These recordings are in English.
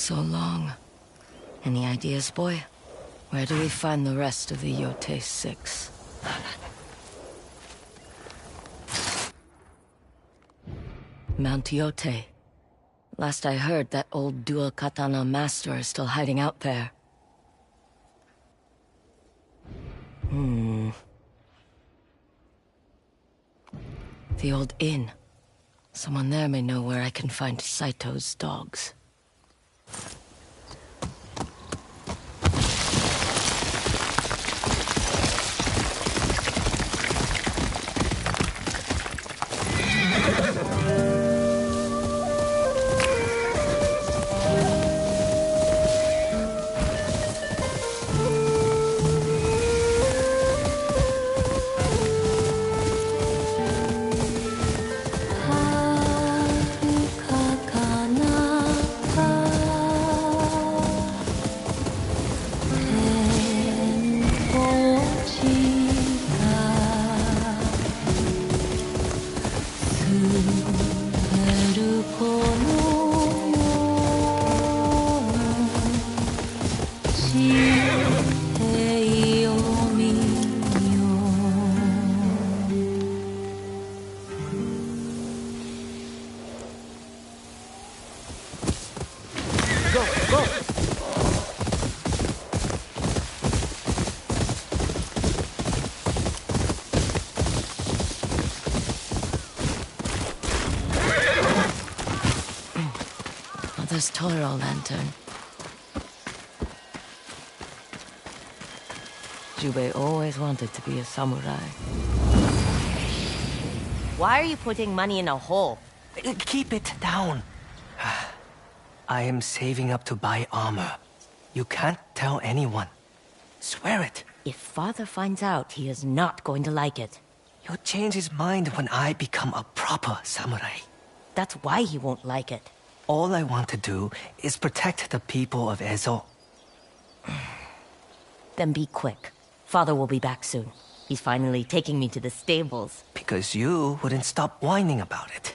so long. Any ideas, boy? Where do we find the rest of the Yote 6? Mount Yote. Last I heard, that old dual katana master is still hiding out there. The old inn. Someone there may know where I can find Saito's dogs. Mother's Toro lantern. Jubei always wanted to be a samurai. Why are you putting money in a hole? Keep it down. I am saving up to buy armor. You can't tell anyone. Swear it. If Father finds out, he is not going to like it. He'll change his mind when I become a proper samurai. That's why he won't like it. All I want to do is protect the people of Ezo. Then be quick. Father will be back soon. He's finally taking me to the stables. Because you wouldn't stop whining about it.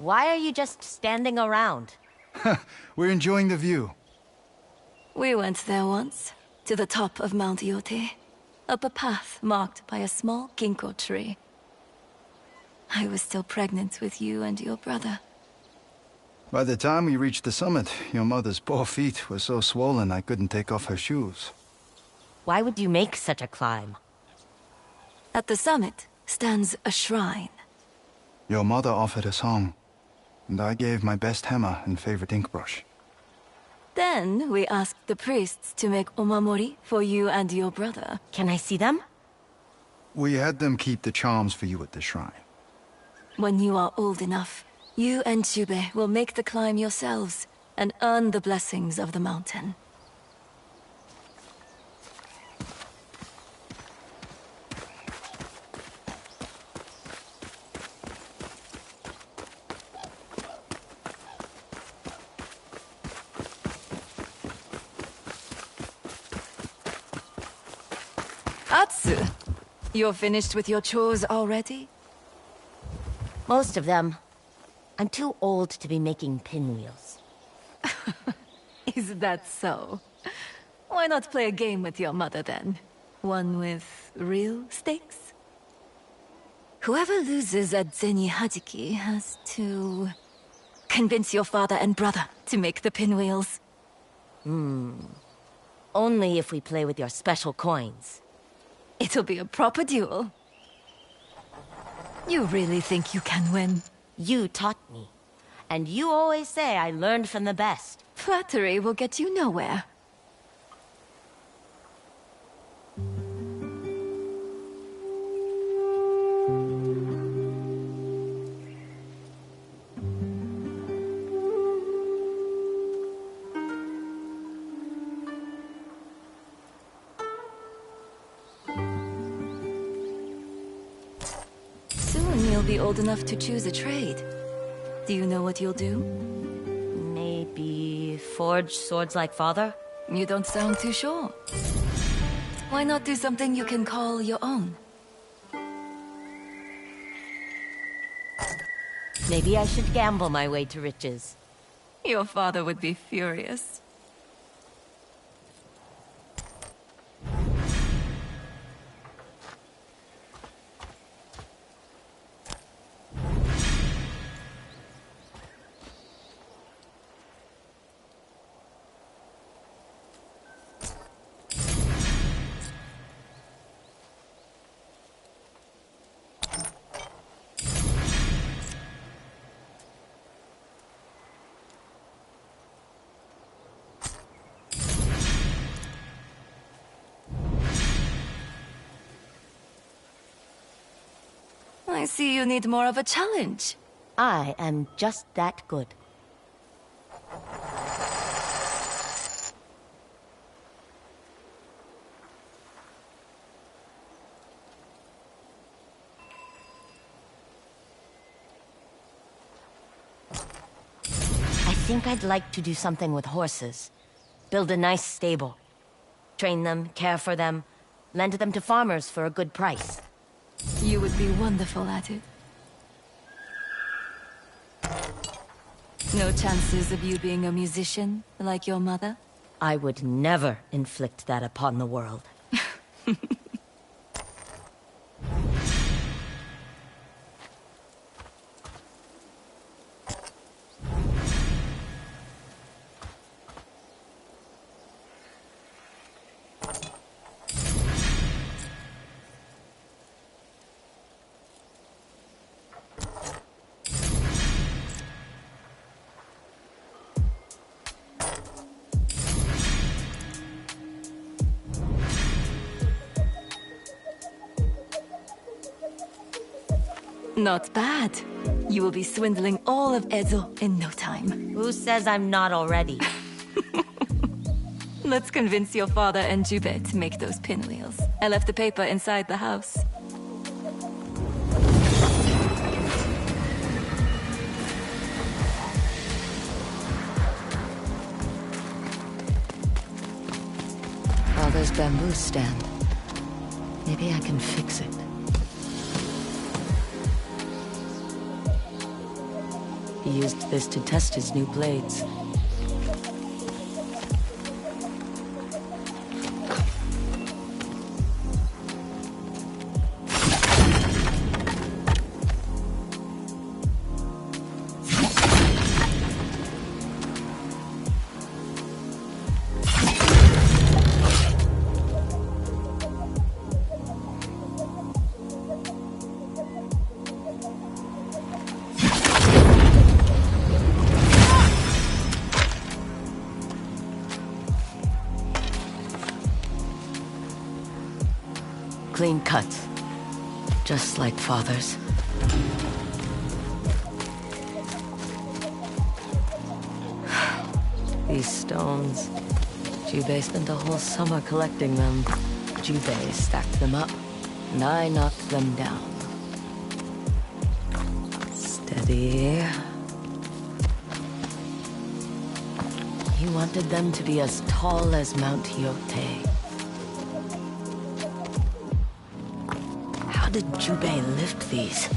Why are you just standing around? We're enjoying the view. We went there once, to the top of Mount Yote, up a path marked by a small ginkgo tree. I was still pregnant with you and your brother. By the time we reached the summit, your mother's poor feet were so swollen I couldn't take off her shoes. Why would you make such a climb? At the summit stands a shrine. Your mother offered a song, and I gave my best hammer and favorite ink brush. Then we asked the priests to make omamori for you and your brother. Can I see them? We had them keep the charms for you at the shrine. When you are old enough, you and Jubei will make the climb yourselves and earn the blessings of the mountain. Atsu, you're finished with your chores already? Most of them. I'm too old to be making pinwheels. Is that so? Why not play a game with your mother then? One with real stakes? Whoever loses at Zeni Hajiki has to convince your father and brother to make the pinwheels. Only if we play with your special coins. It'll be a proper duel. You really think you can win? You taught me. And you always say I learned from the best. Flattery will get you nowhere. Soon you'll be old enough to choose a trade. Do you know what you'll do? Maybe forge swords like father? You don't sound too sure. Why not do something you can call your own? Maybe I should gamble my way to riches. Your father would be furious. I see you need more of a challenge. I am just that good. I think I'd like to do something with horses. Build a nice stable. Train them, care for them, lend them to farmers for a good price. You would be wonderful at it. No chances of you being a musician, like your mother? I would never inflict that upon the world. Not bad. You will be swindling all of Ezo in no time. Who says I'm not already? Let's convince your father and Jubei to make those pinwheels. I left the paper inside the house. Father's bamboo stand. Maybe I can fix it. He used this to test his new blades. Clean cuts. Just like father's. These stones. Jubei spent a whole summer collecting them. Jubei stacked them up, and I knocked them down. Steady. He wanted them to be as tall as Mount Hyote. How did Jubei lift these?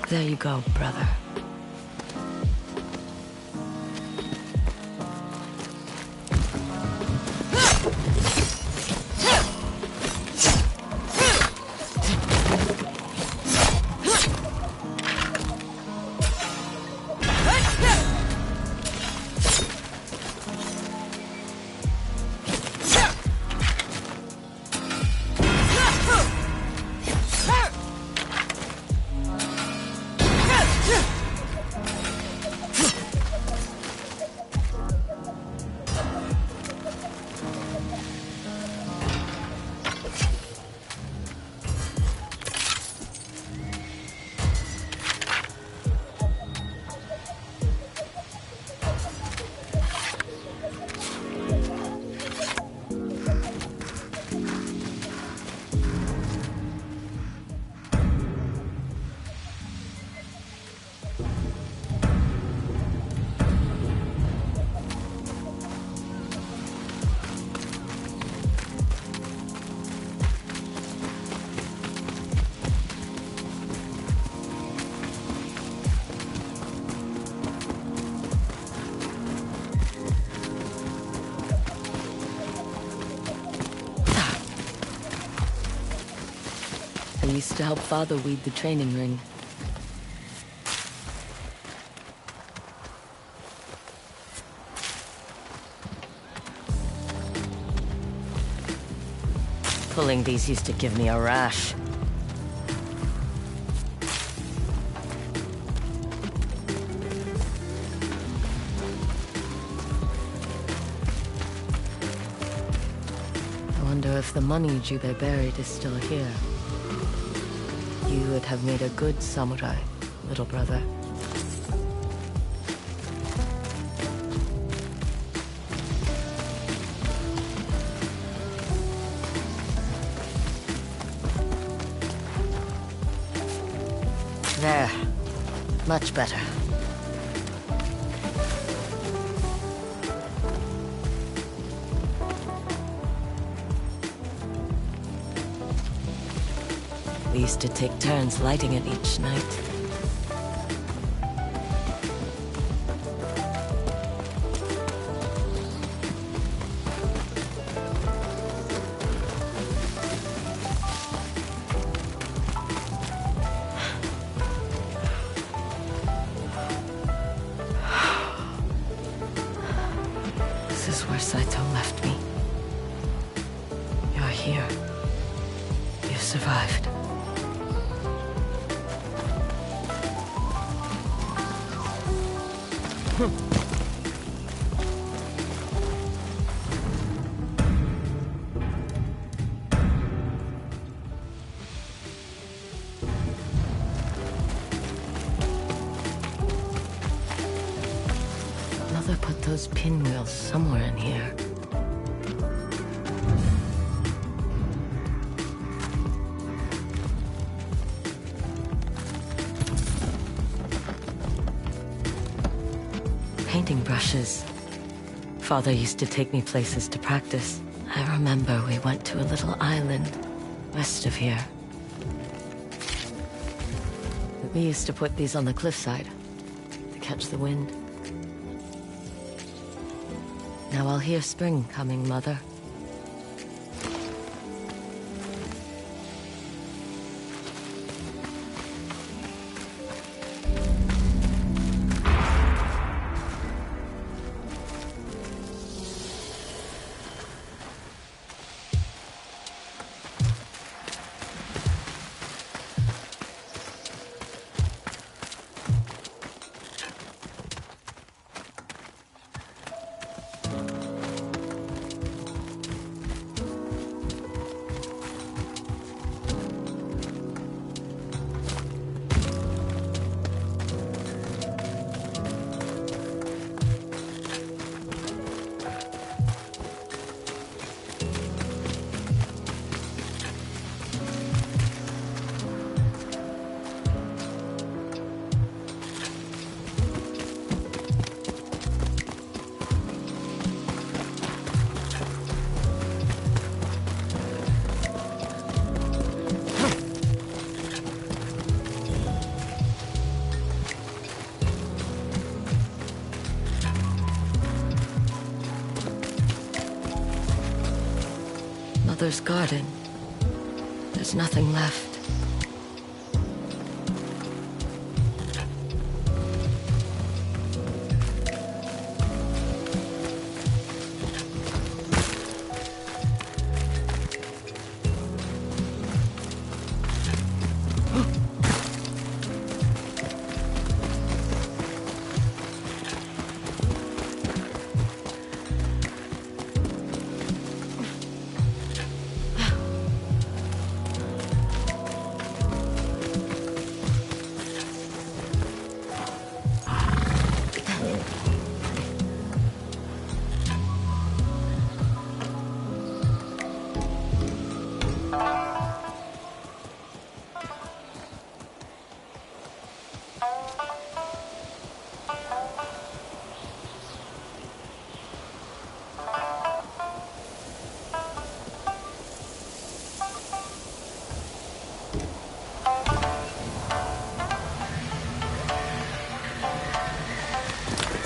There you go, brother. used to help Father weed the training ring. Pulling these used to give me a rash. I wonder if the money Jubei buried is still here. You would have made a good samurai, little brother. There. Much better. We used to take turns lighting it each night. This is where Saito left me. You're here. You survived. Mother put those pinwheels somewhere in here. Painting brushes. Father used to take me places to practice. I remember we went to a little island west of here. We used to put these on the cliffside to catch the wind. Now I'll hear spring coming, Mother. Mother's garden. There's nothing left.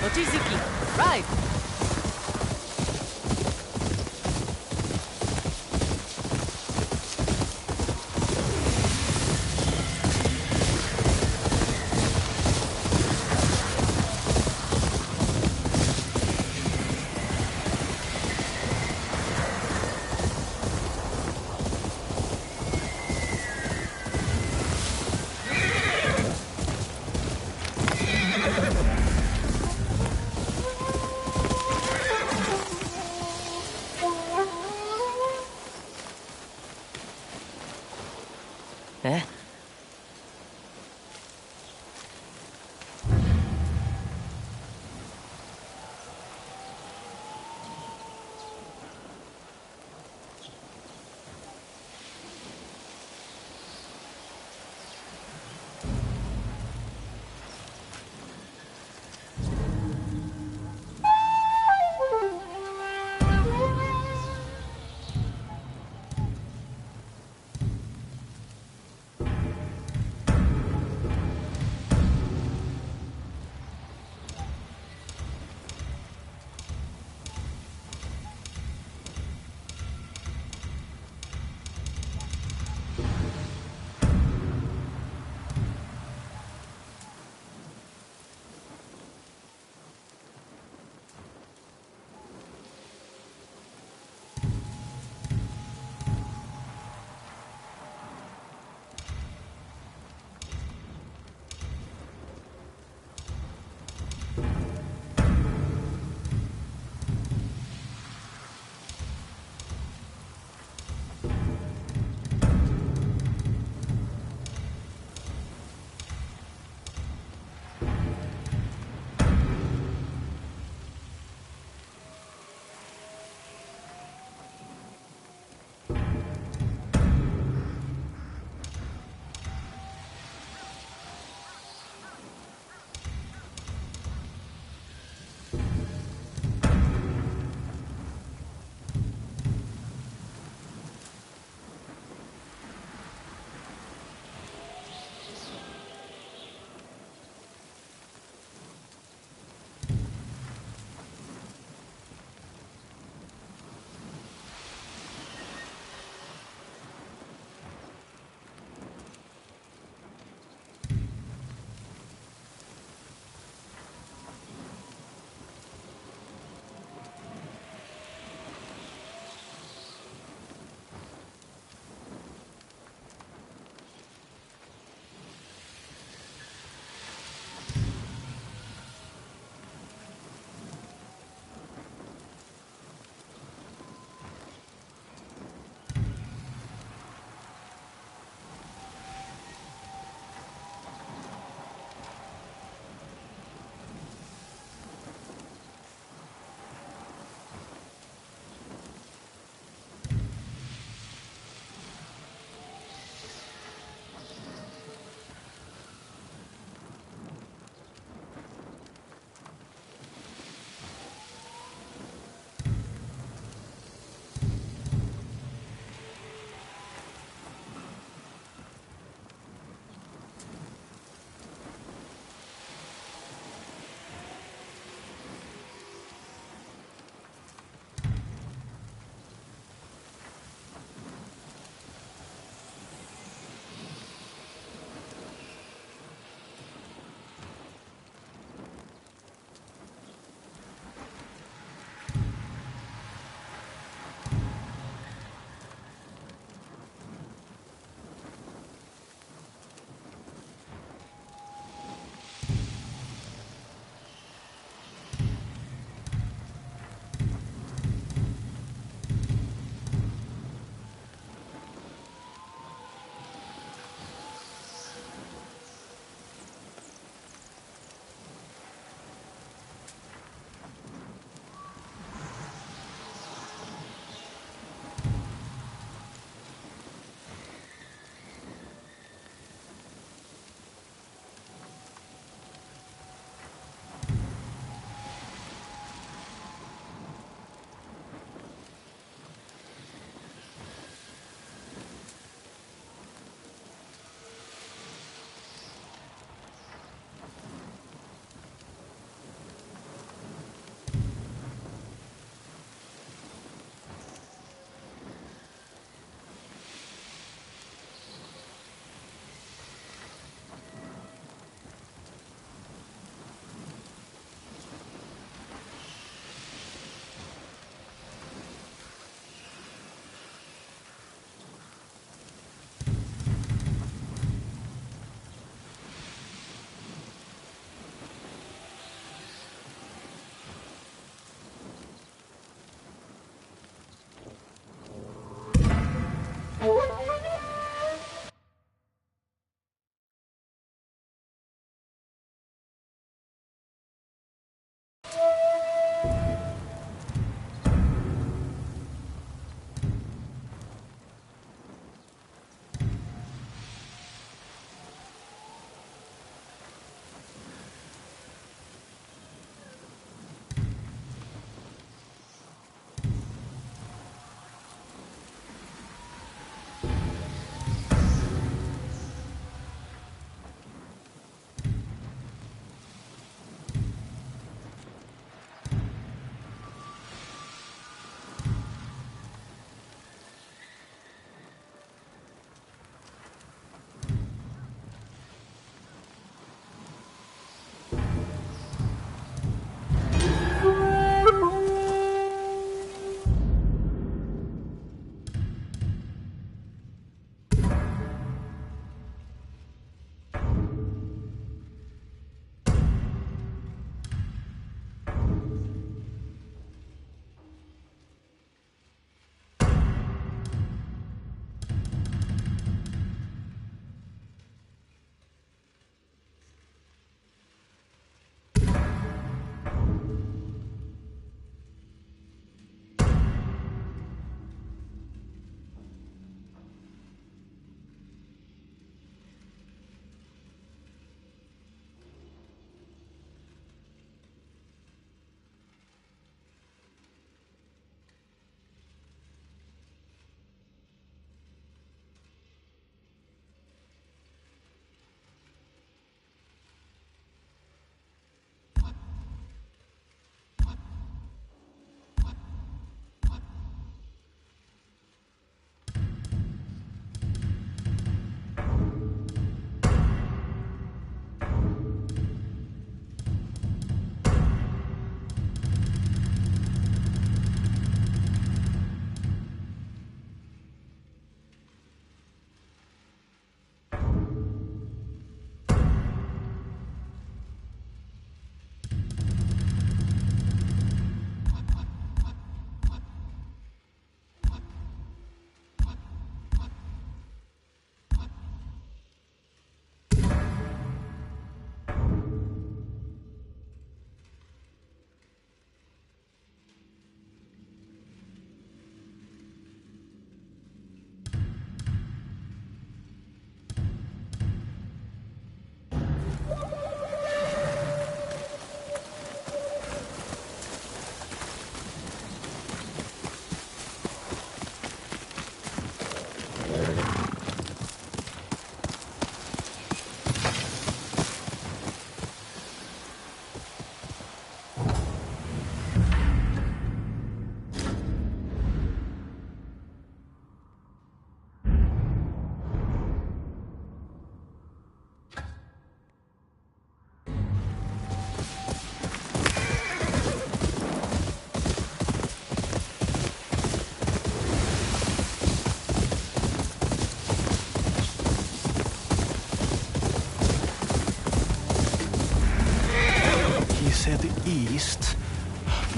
Mochizuki, ride! Eh?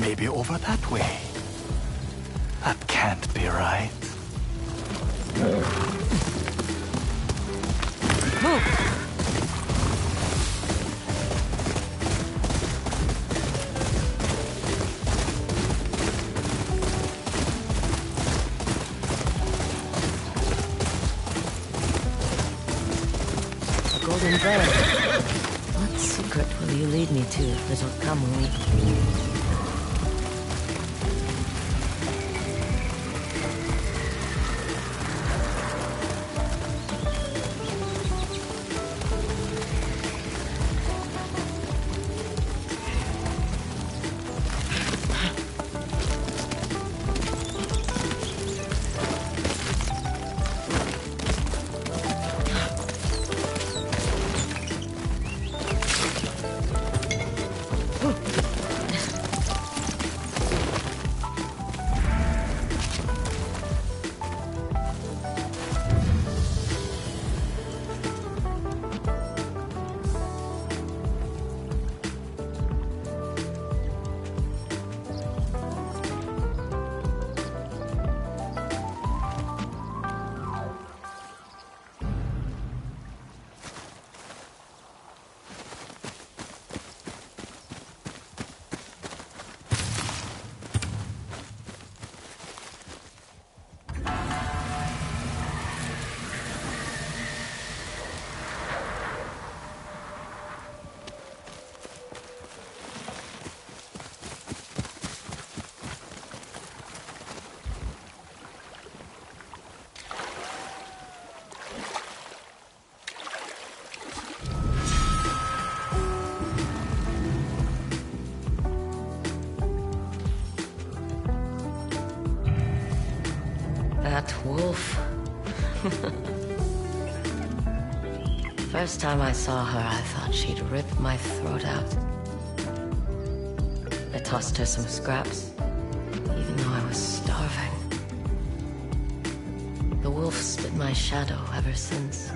Maybe over that way. That can't be right. Move! Golden bird. What secret will you lead me to, little Kamui? That wolf. First time I saw her, I thought she'd rip my throat out. I tossed her some scraps, even though I was starving. The wolf's been my shadow ever since.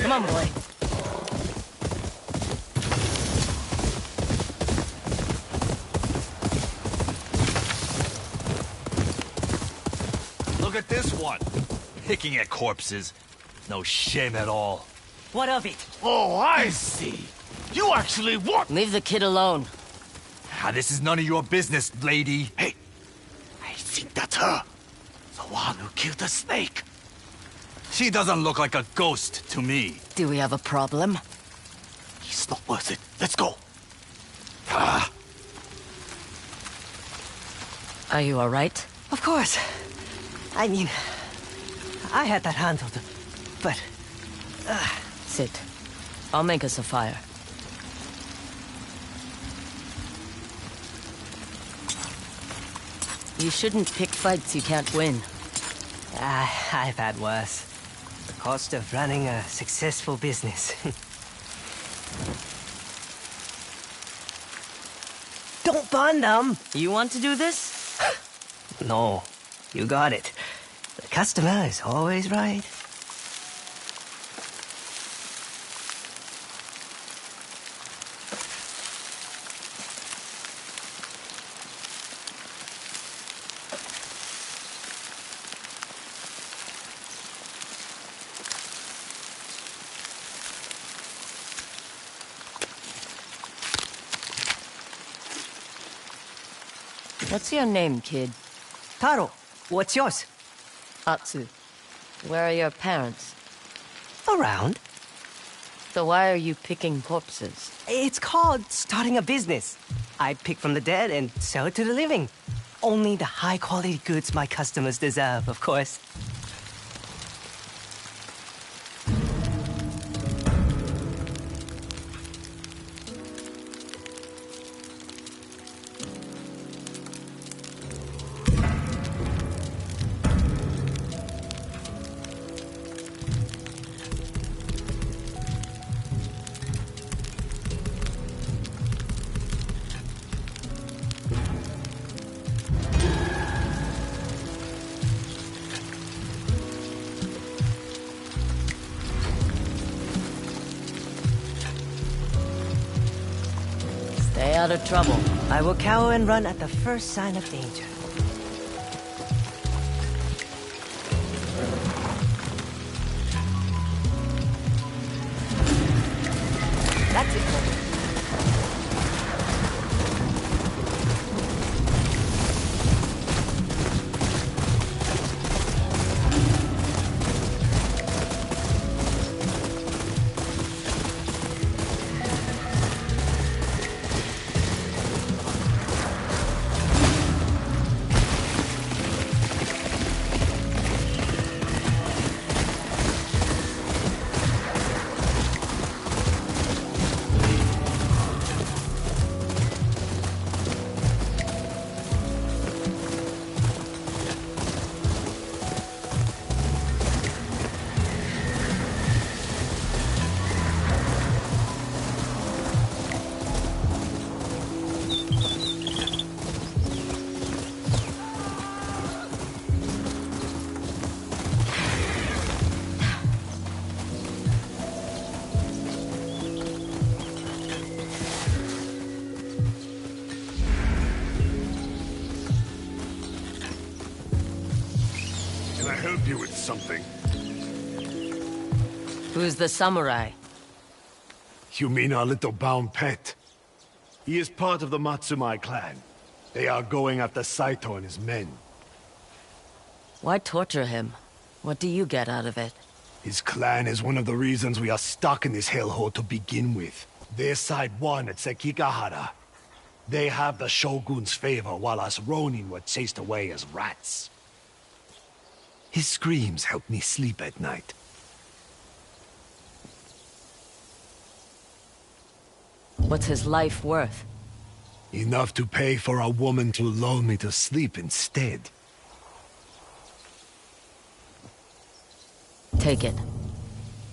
Come on, boy. Look at this one. Picking at corpses. No shame at all. What of it? Oh, I see. You actually want... Leave the kid alone. This is none of your business, lady. Hey, I think that's her. The one who killed the snake. She doesn't look like a ghost to me. Do we have a problem? It's not worth it. Let's go. Are you all right? Of course. I mean, I had that handled, but... Sit. I'll make us a fire. You shouldn't pick fights you can't win. I've had worse. The cost of running a successful business. Don't burn them! You want to do this? No, you got it. The customer is always right. What's your name, kid? Taro, what's yours? Atsu. Where are your parents? Around. So why are you picking corpses? It's called starting a business. I pick from the dead and sell it to the living. Only the high-quality goods my customers deserve, of course. Stay out of trouble. I will cower and run at the first sign of danger. That's it. Can I help you with something? Who's the samurai? You mean our little bound pet? He is part of the Matsumai clan. They are going after Saito and his men. Why torture him? What do you get out of it? His clan is one of the reasons we are stuck in this hellhole to begin with. Their side won at Sekigahara. They have the Shogun's favor while us Ronin were chased away as rats. His screams help me sleep at night. What's his life worth? Enough to pay for a woman to lull me to sleep instead. Take it.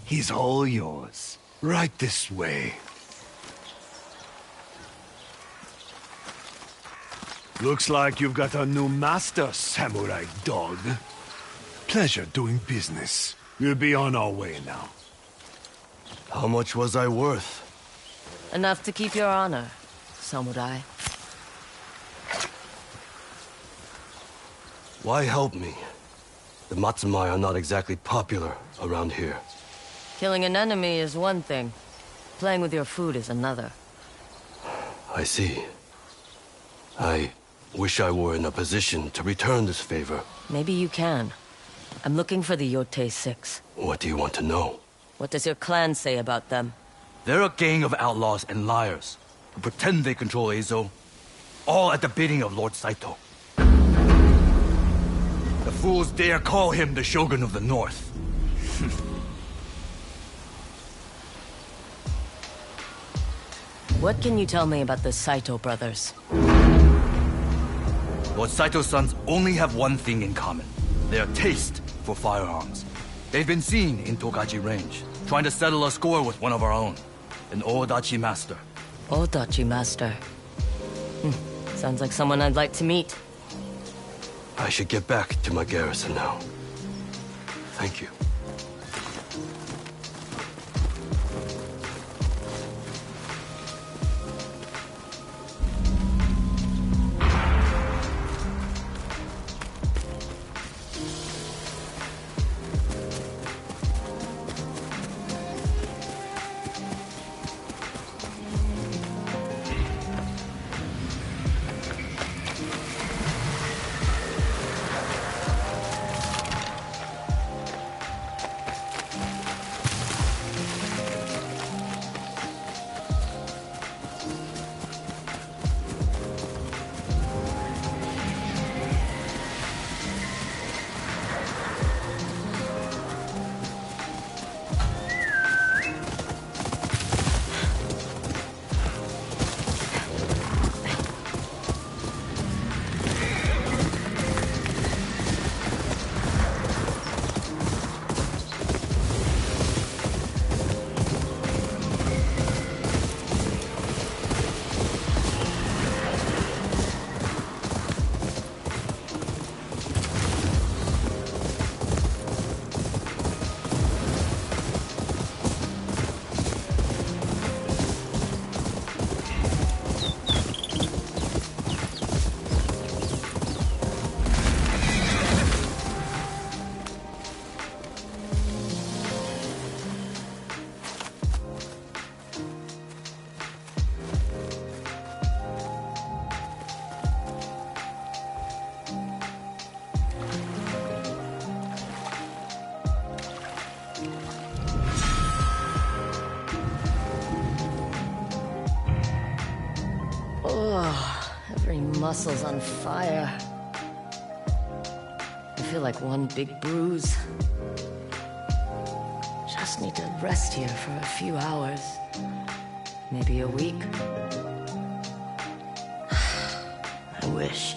He's all yours. Right this way. Looks like you've got a new master, samurai dog. Pleasure doing business. We'll be on our way now. How much was I worth? Enough to keep your honor, samurai. Why help me? The Matsumai are not exactly popular around here. Killing an enemy is one thing. Playing with your food is another. I see. I wish I were in a position to return this favor. Maybe you can. I'm looking for the Yote 6. What do you want to know? What does your clan say about them? They're a gang of outlaws and liars who pretend they control Eizo, all at the bidding of Lord Saito. The The fools dare call him the Shogun of the North. What can you tell me about the Saito brothers? Lord Saito's sons only have one thing in common. Their taste for firearms. They've been seen in Tokachi Range, trying to settle a score with one of our own. An Odachi master. Odachi master. Sounds like someone I'd like to meet. I should get back to my garrison now. Thank you. Every muscle's on fire. I feel like one big bruise. Just need to rest here for a few hours. Maybe a week. I wish.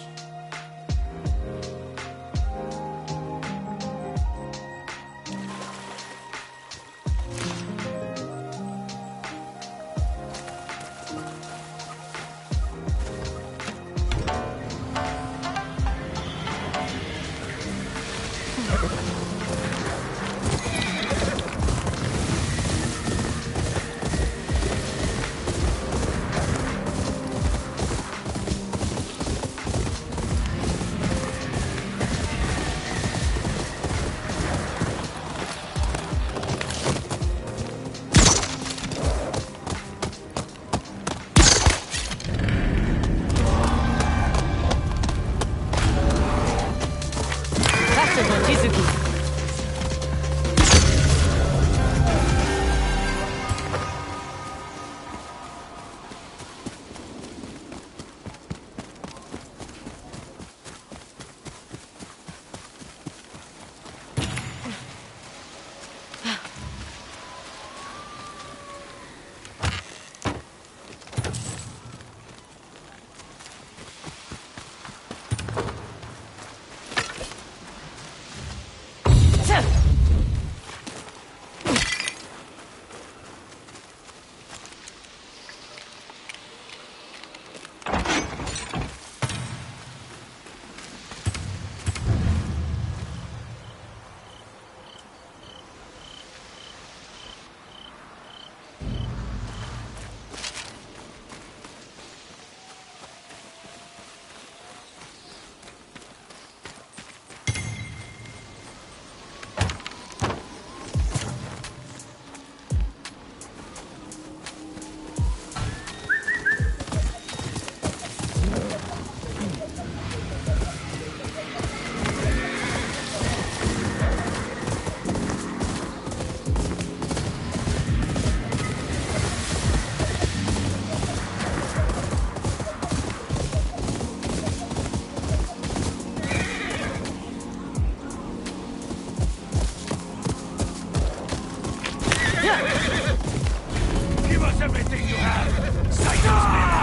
Give us everything you have! Sight us, men!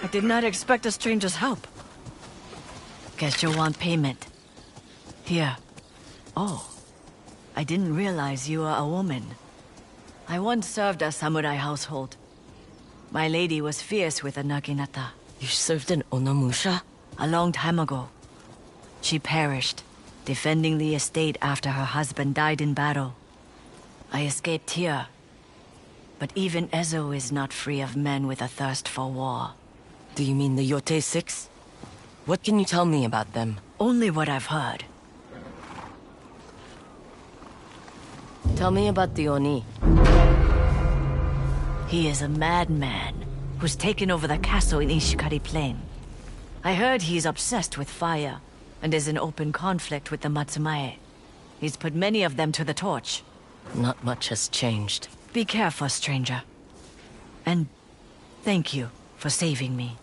I did not expect a stranger's help. Guess you'll want payment. Here. Oh. I didn't realize you were a woman. I once served a samurai household. My lady was fierce with a naginata. You served an Onomusha? A long time ago. She perished, defending the estate after her husband died in battle. I escaped here. But even Ezo is not free of men with a thirst for war. Do you mean the Yote Six? What can you tell me about them? Only what I've heard. Tell me about the Oni. He is a madman who's taken over the castle in Ishikari Plain. I heard he's obsessed with fire and is in open conflict with the Matsumae. He's put many of them to the torch. Not much has changed. Be careful, stranger. And thank you for saving me.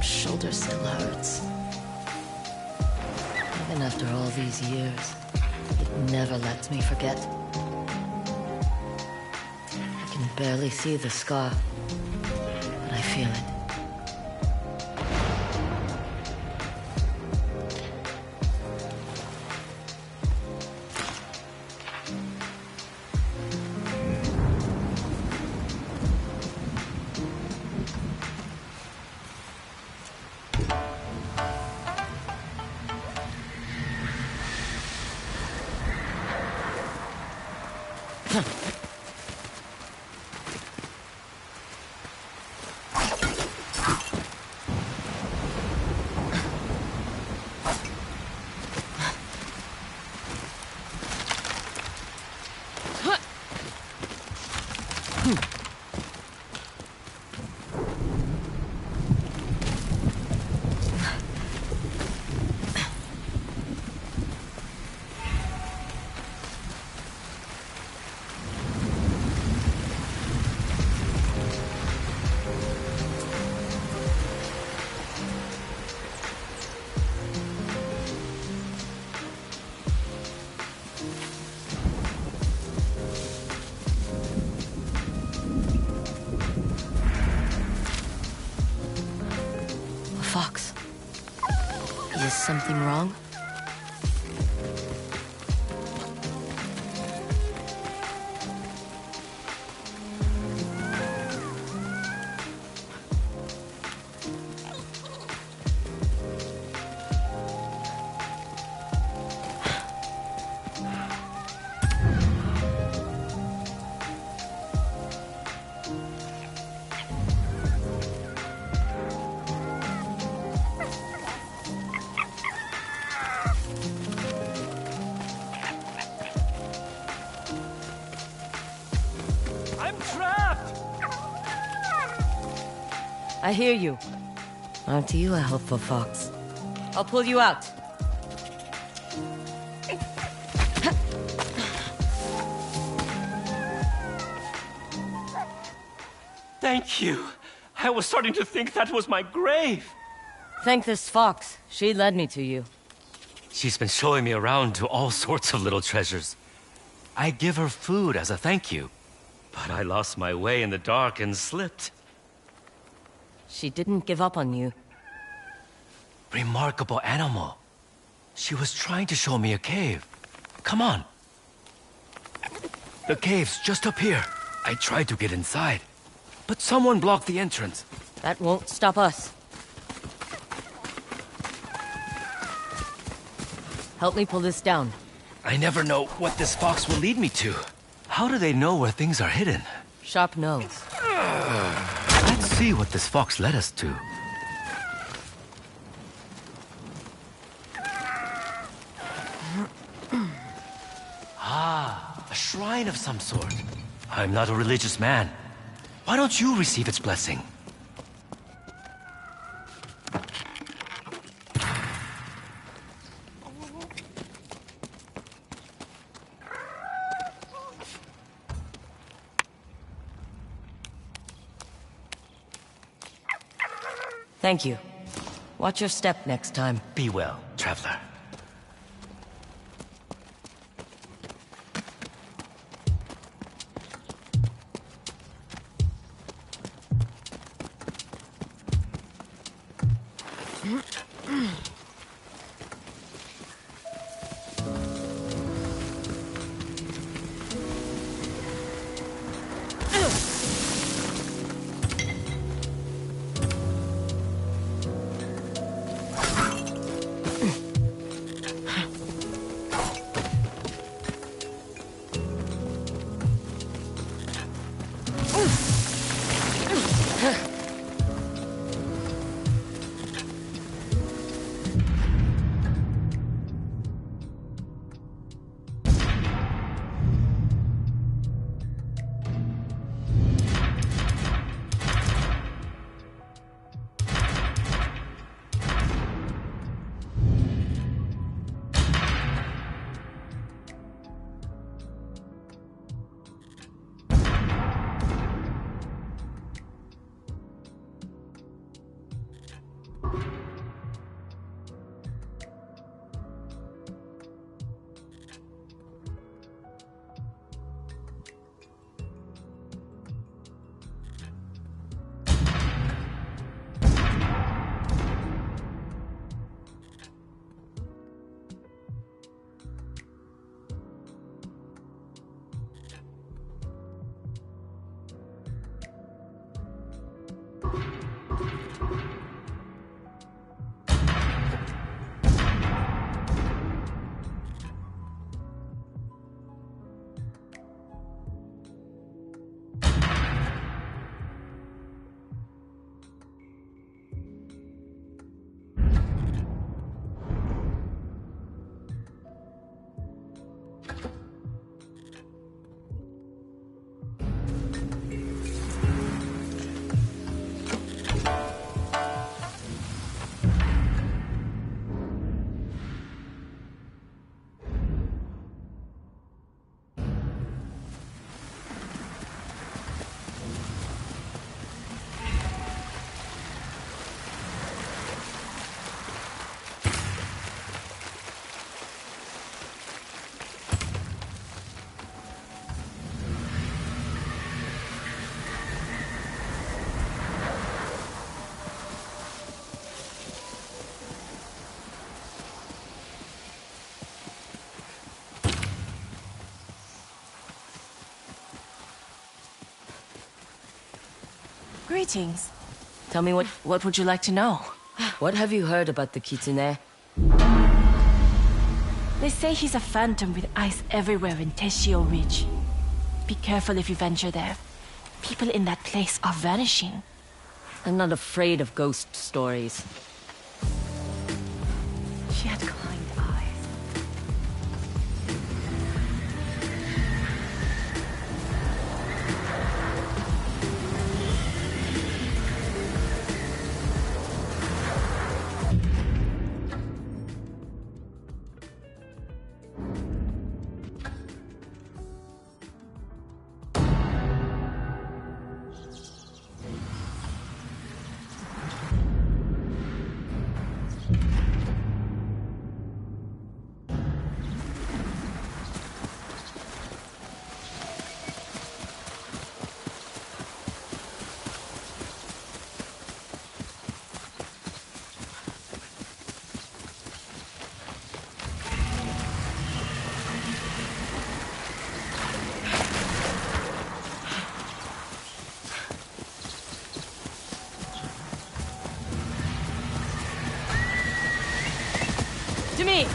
shoulder still hurts. Even after all these years, it never lets me forget. I can barely see the scar, but I feel it. Fox. Is something wrong? I hear you. Aren't you a helpful fox? I'll pull you out. Thank you. I was starting to think that was my grave. Thank this fox. She led me to you. She's been showing me around to all sorts of little treasures. I give her food as a thank you. But I lost my way in the dark and slipped. She didn't give up on you. Remarkable animal. She was trying to show me a cave. Come on. The cave's just up here. I tried to get inside, but someone blocked the entrance. That won't stop us. Help me pull this down. I never know what this fox will lead me to. How do they know where things are hidden? Sharp nose. Let's see what this fox led us to. A shrine of some sort. I'm not a religious man. Why don't you receive its blessing? Thank you. Watch your step next time. Be well, traveler. Greetings. Tell me what would you like to know? What have you heard about the Kitsune? They say he's a phantom with eyes everywhere in Teshio Ridge. Be careful if you venture there. People in that place are vanishing. I'm not afraid of ghost stories. She had kind eyes. To me!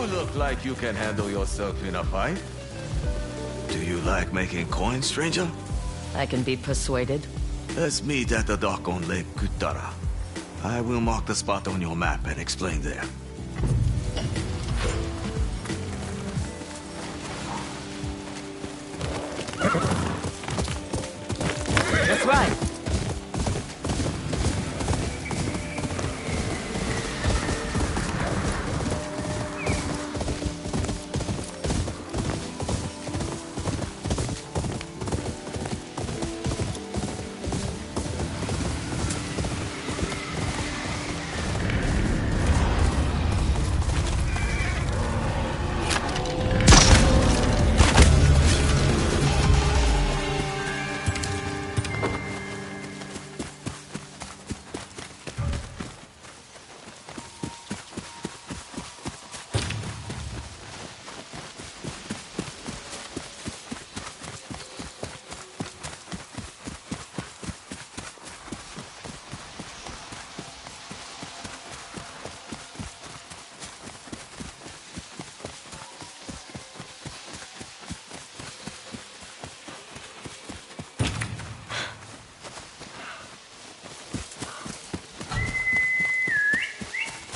Look like you can handle yourself in a fight. Do you like making coins, stranger? I can be persuaded. Let's meet at the dock on Lake Kutara. I will mark the spot on your map and explain there. That's right.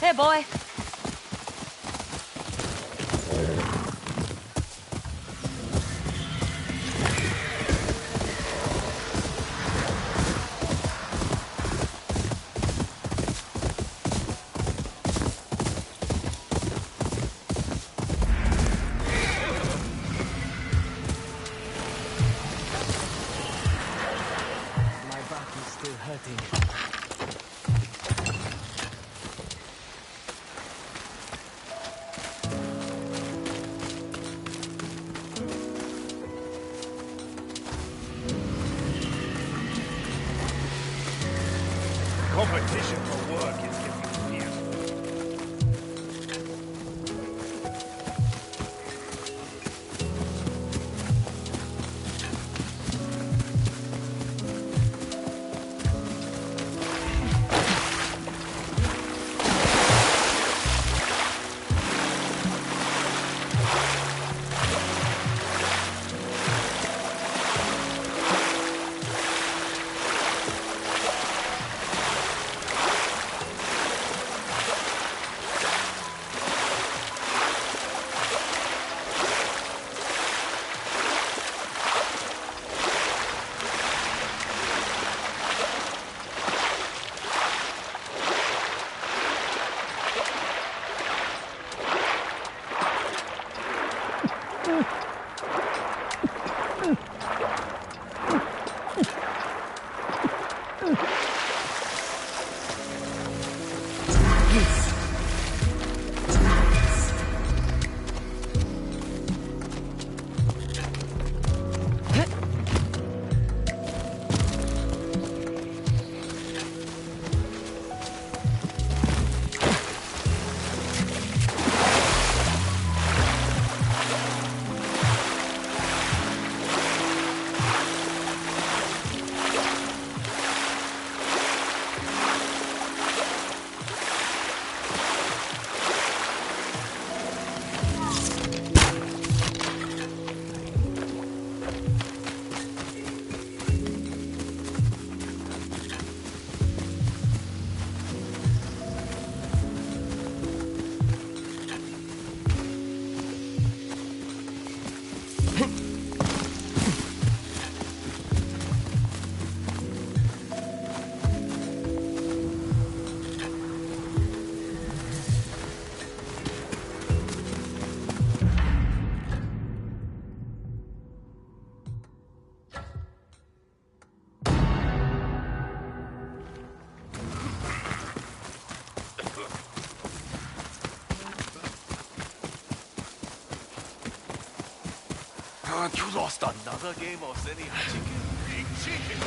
Hey, boy. My back is still hurting. Competition for work is getting fierce. You lost another game of Senny Chicken? Big chicken!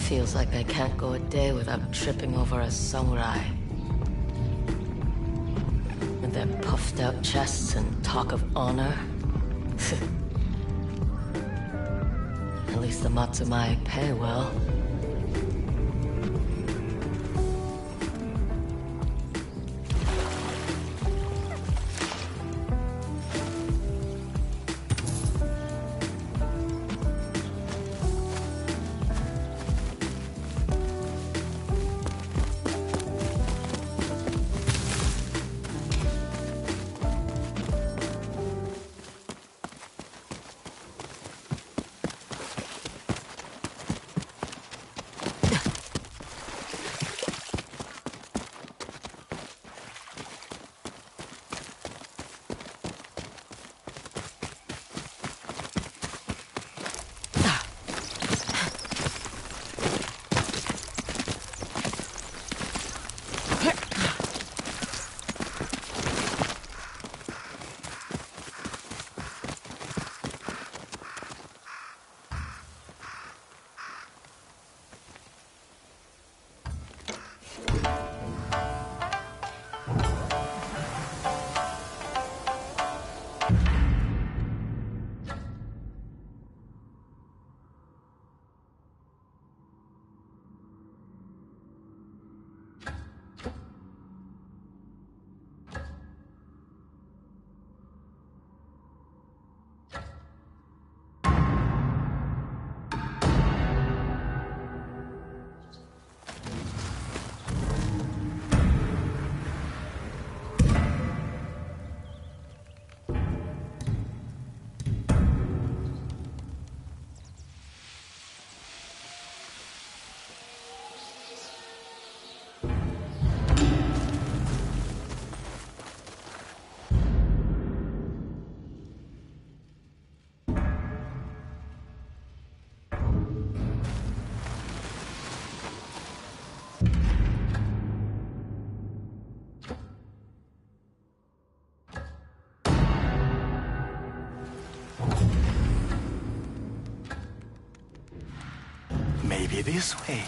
Feels like I can't go a day without tripping over a samurai. With their puffed out chests and talk of honor. At least the Matsumai pay well. Maybe this way.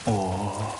Or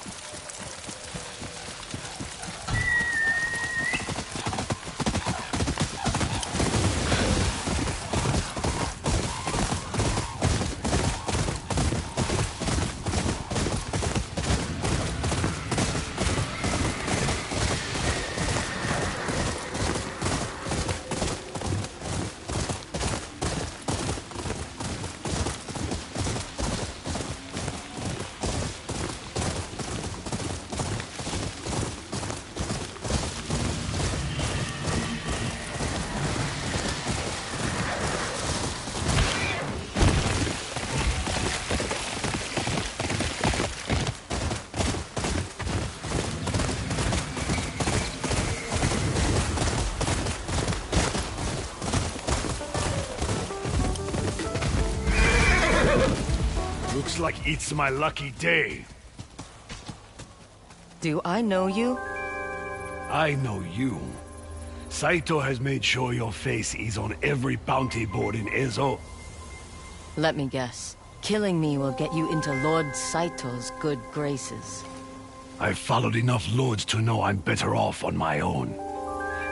like it's my lucky day. Do I know you? I know you. Saito has made sure your face is on every bounty board in Ezo. Let me guess. Killing me will get you into Lord Saito's good graces. I've followed enough lords to know I'm better off on my own.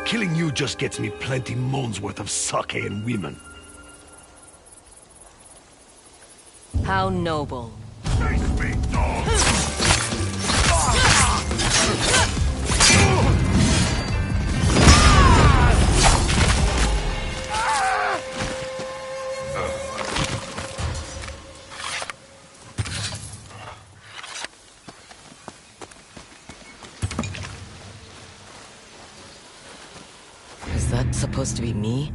Killing you just gets me plenty moons worth of sake and women. How noble. Face me, dog! Is that supposed to be me?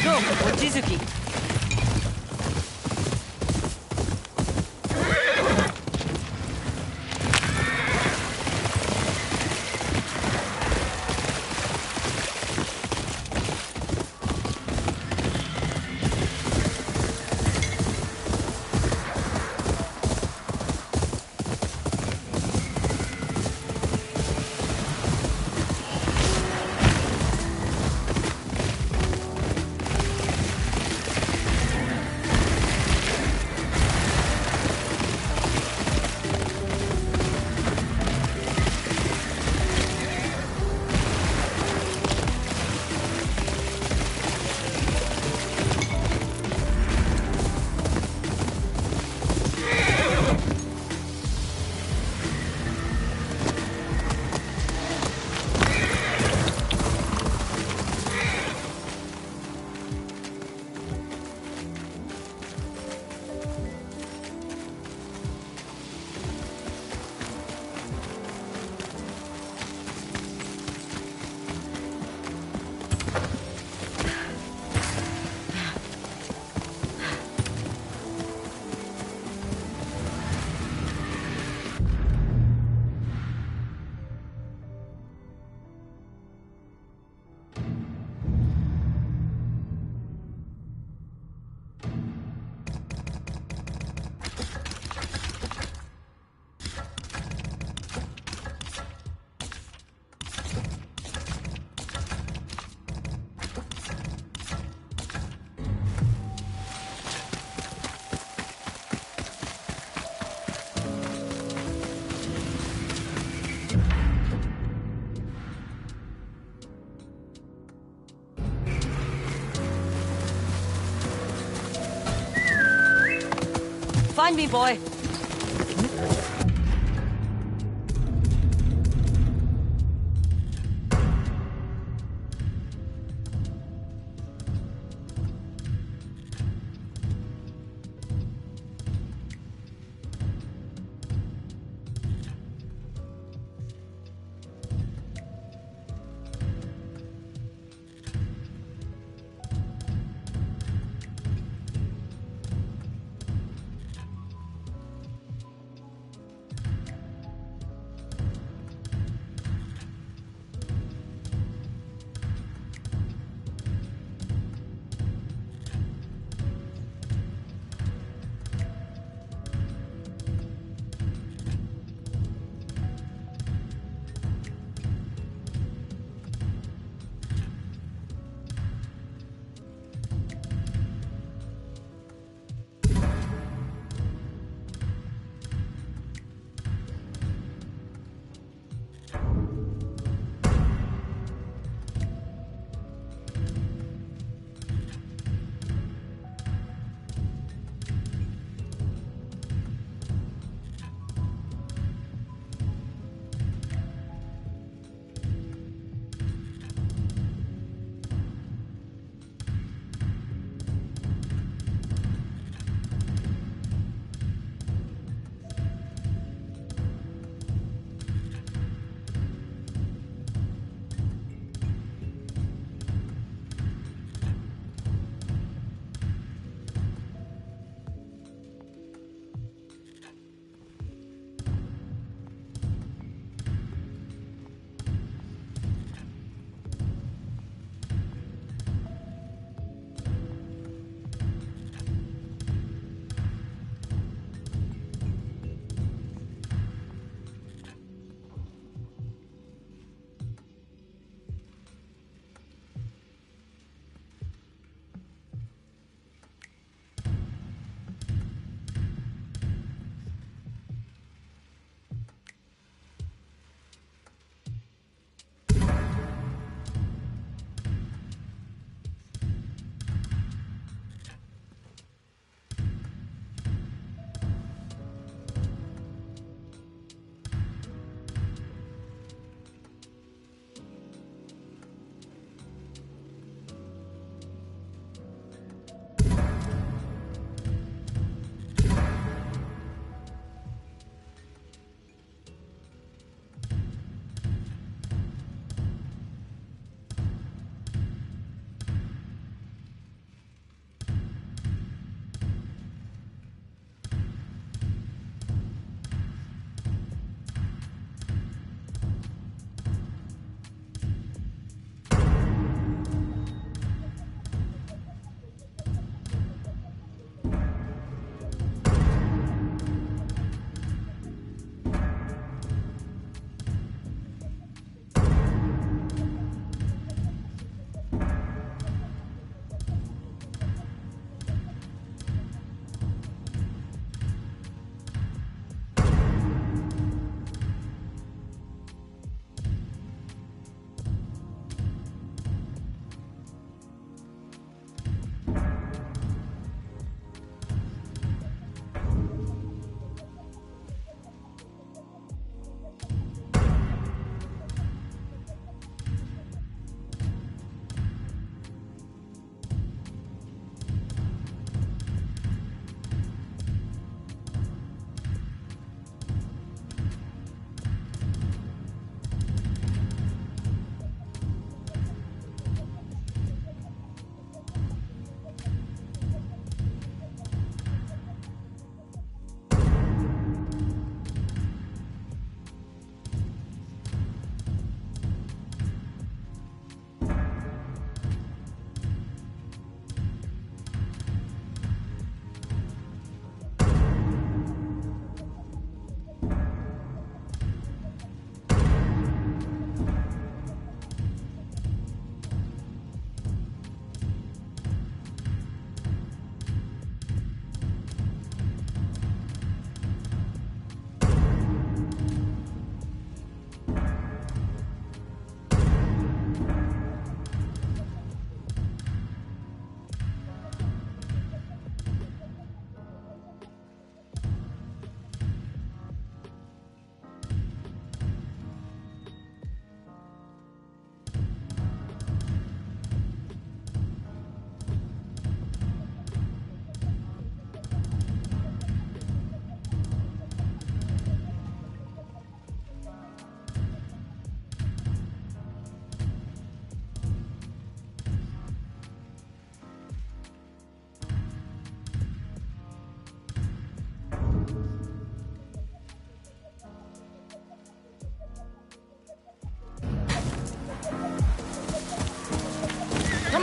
Go, Mochizuki! Find me, boy!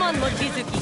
Come on, Mochizuki.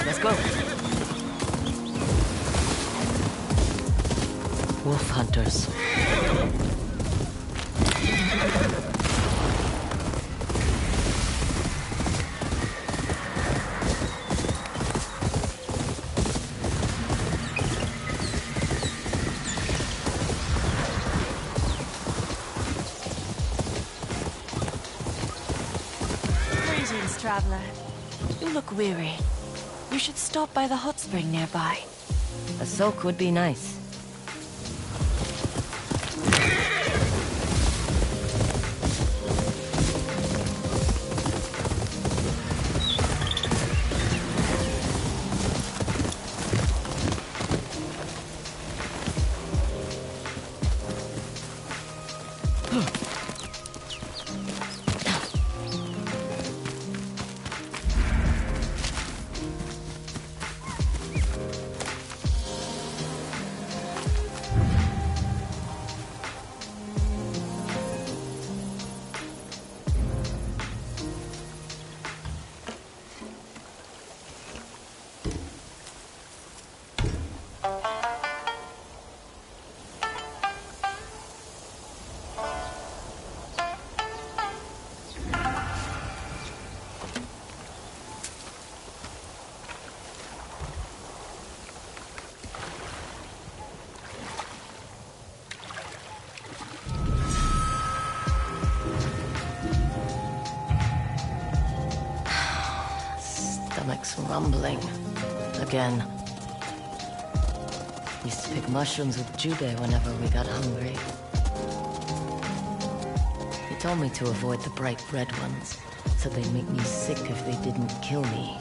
Let's go. Wolf hunters. Greetings, traveler. You look weary. You should stop by the hot spring nearby. A soak would be nice. Stomach's rumbling. Again. Used to pick mushrooms with Jubei whenever we got hungry. He told me to avoid the bright red ones, so they'd make me sick if they didn't kill me.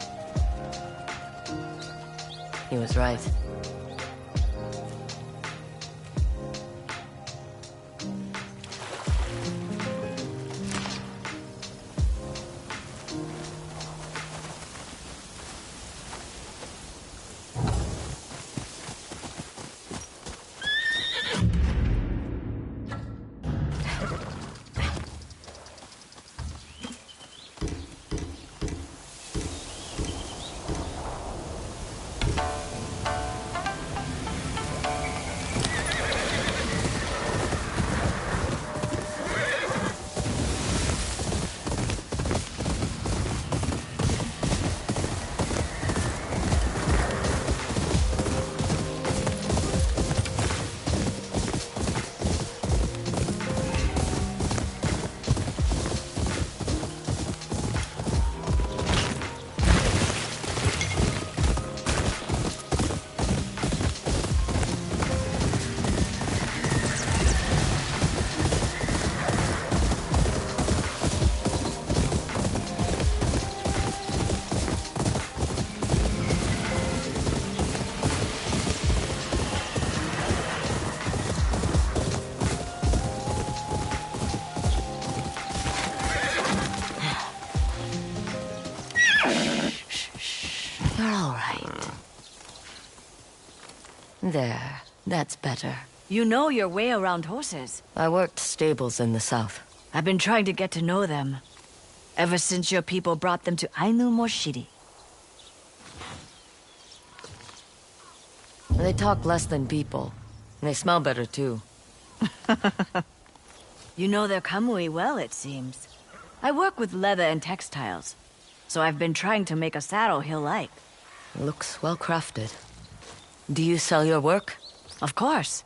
He was right. You're all right. There, that's better. You know your way around horses. I worked stables in the south. I've been trying to get to know them. Ever since your people brought them to Ainu Moshiri. They talk less than people. And they smell better, too. You know their kamui well, it seems. I work with leather and textiles, so I've been trying to make a saddle he'll like. Looks well crafted. Do you sell your work? Of course.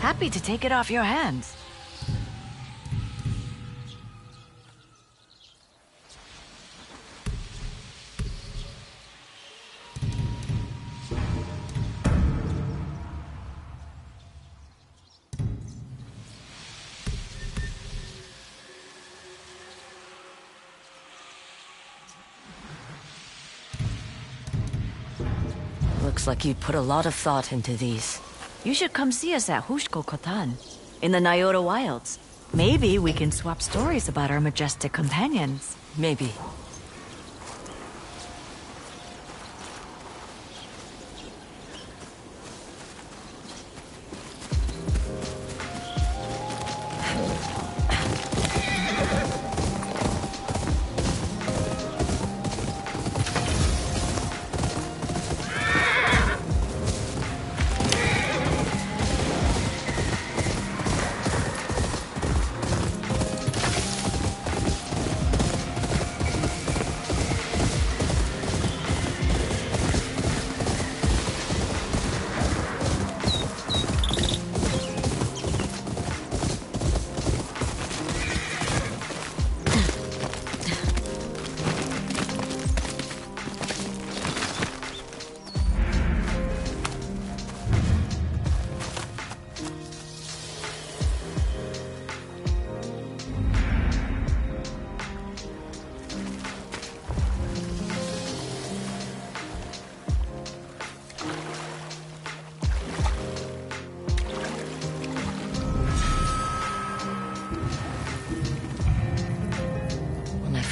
Happy to take it off your hands. Looks like you put a lot of thought into these. You should come see us at Hushko Kotan, in the Nyota Wilds. Maybe we can swap stories about our majestic companions. Maybe.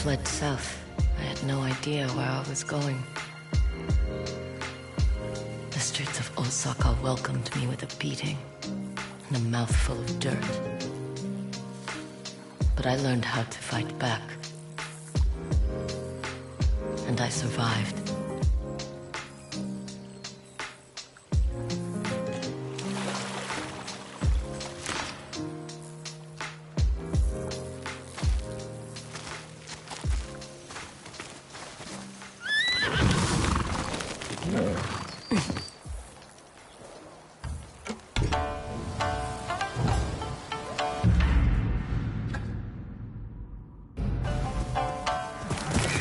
Fled south. I had no idea where I was going. The streets of Osaka welcomed me with a beating and a mouthful of dirt. But I learned how to fight back. And I survived.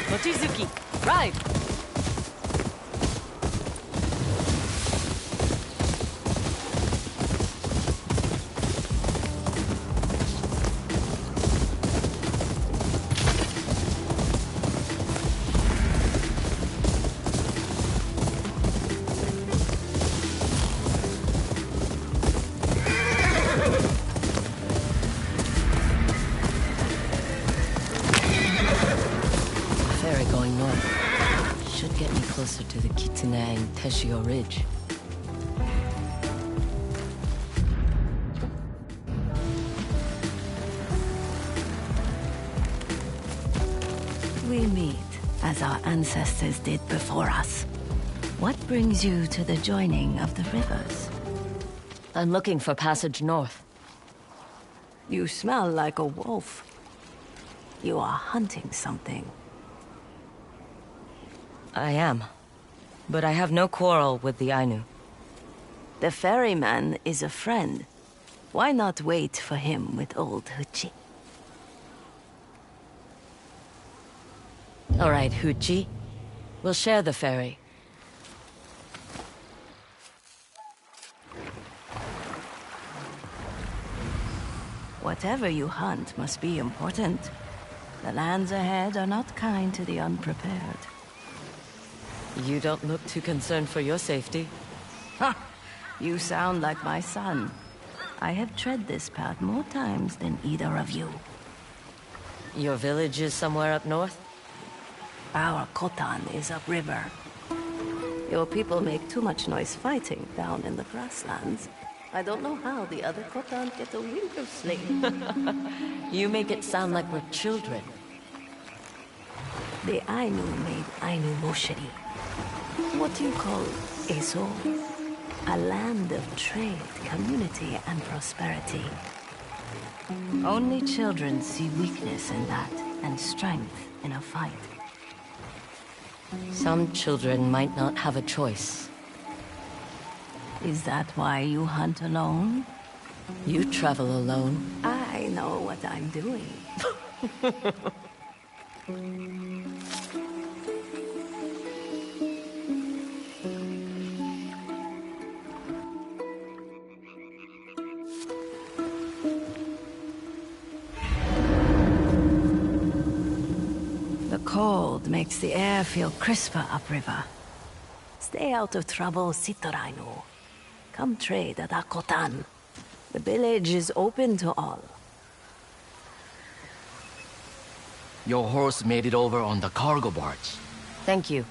Mochizuki, ride! Going north should get me closer to the Kitsune and Teshio Ridge. We meet as our ancestors did before us. What brings you to the joining of the rivers? I'm looking for passage north. You smell like a wolf. You are hunting something. I am. But I have no quarrel with the Ainu. The ferryman is a friend. Why not wait for him with old Huchi? All right, Huchi. We'll share the ferry. Whatever you hunt must be important. The lands ahead are not kind to the unprepared. You don't look too concerned for your safety. Ha! You sound like my son. I have tread this path more times than either of you. Your village is somewhere up north? Our Kotan is upriver. Your people make too much noise fighting down in the grasslands. I don't know how the other Kotan get a wink of sleep. You make it sound like we're children. The Ainu made Ainu Moshiri. What you call Eso. A land of trade, community, and prosperity. Only children see weakness in that, and strength in a fight. Some children might not have a choice. Is that why you hunt alone? You travel alone. I know what I'm doing. The cold makes the air feel crisper upriver. Stay out of trouble, Sitorainu. Come trade at Akotan. The village is open to all. Your horse made it over on the cargo barge. Thank you.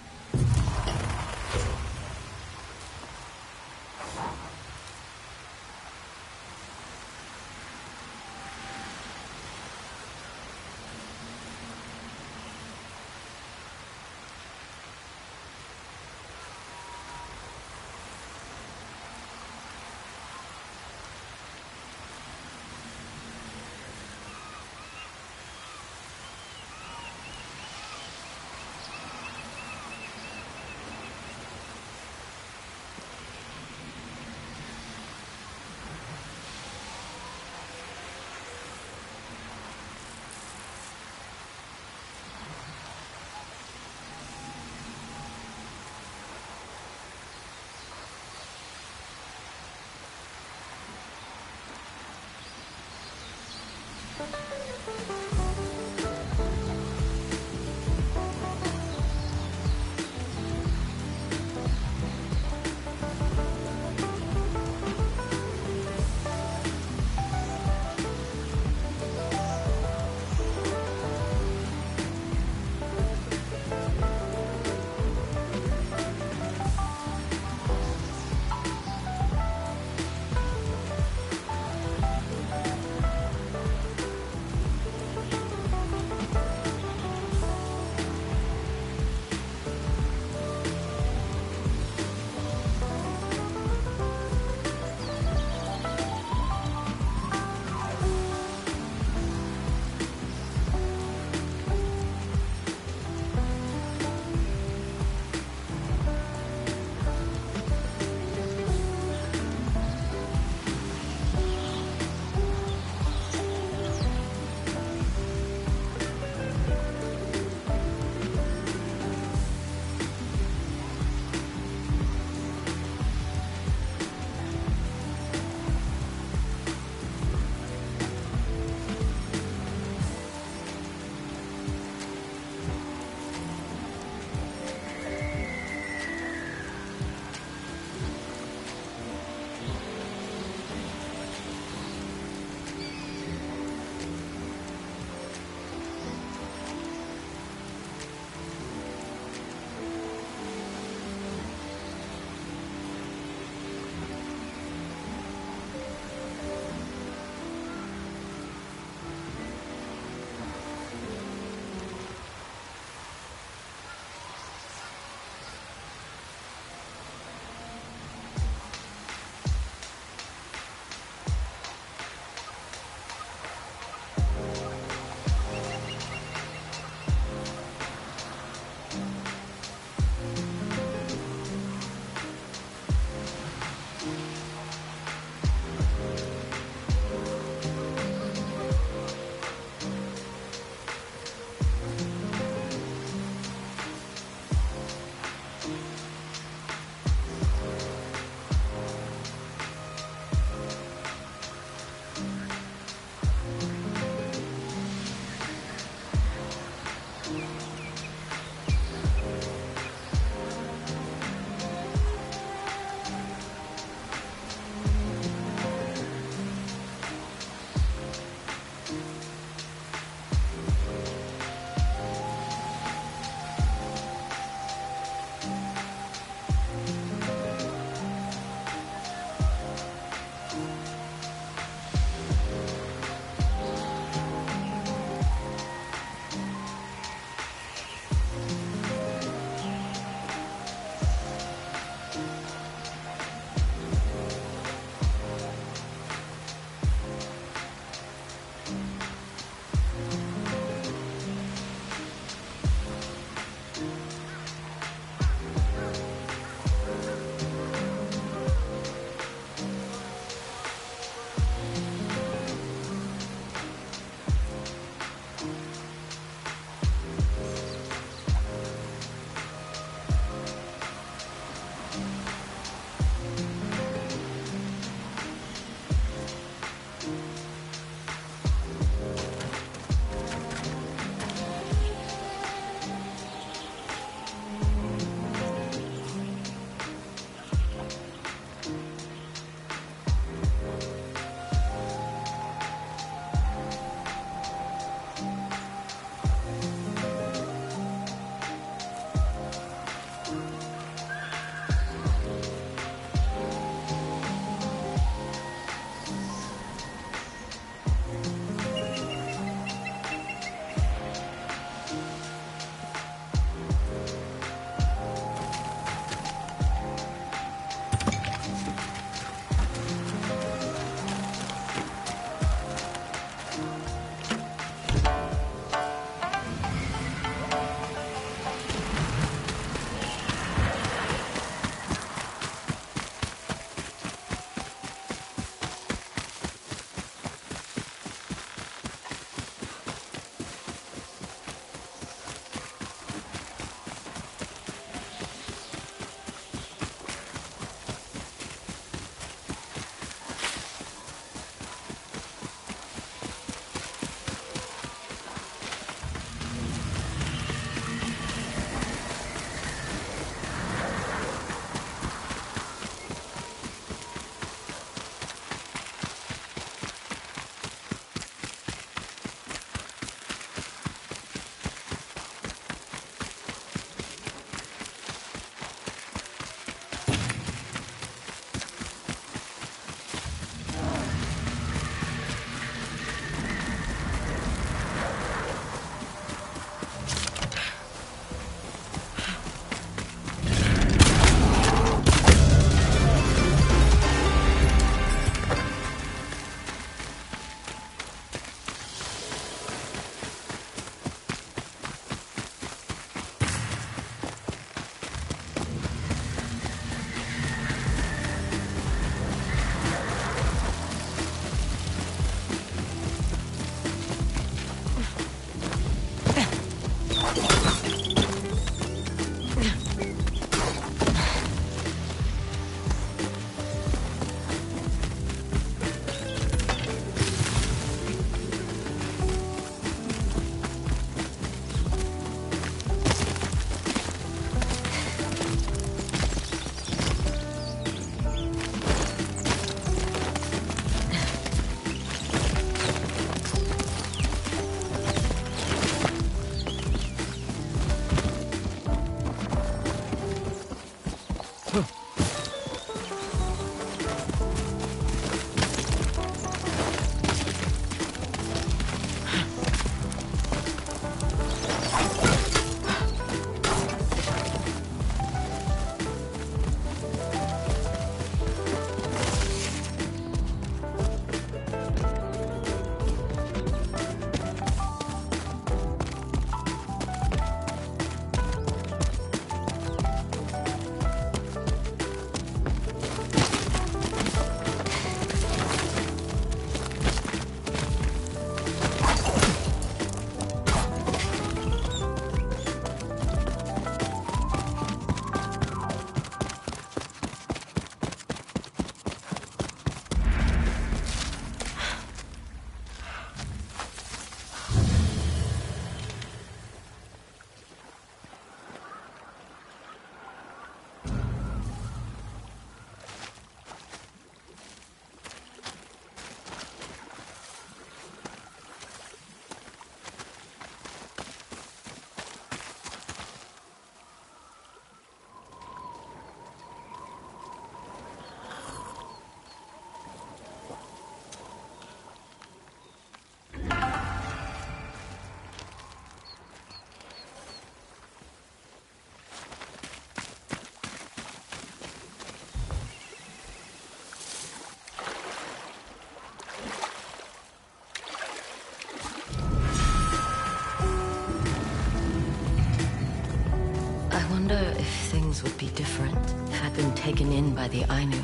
things would be different if I'd been taken in by the Ainu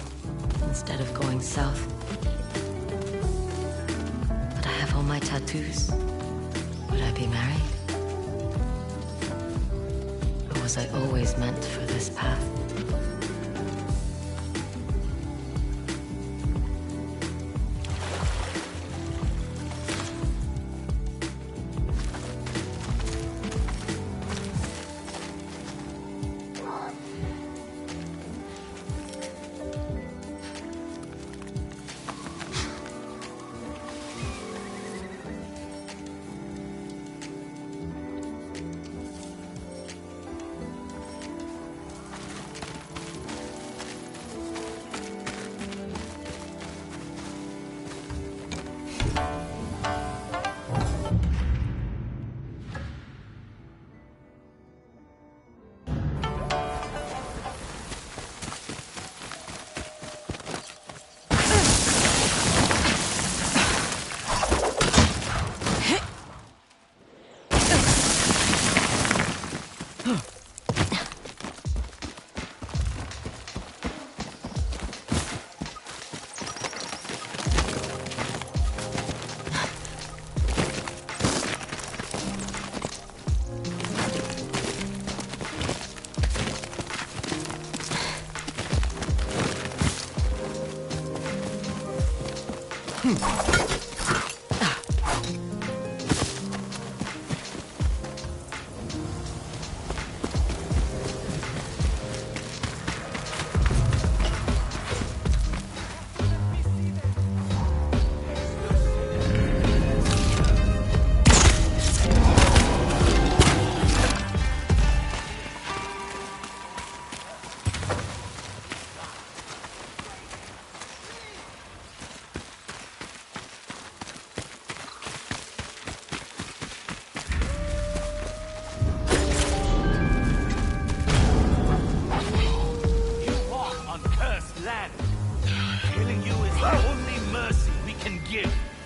instead of going south. But I have all my tattoos. Would I be married? Or was I always meant for this path?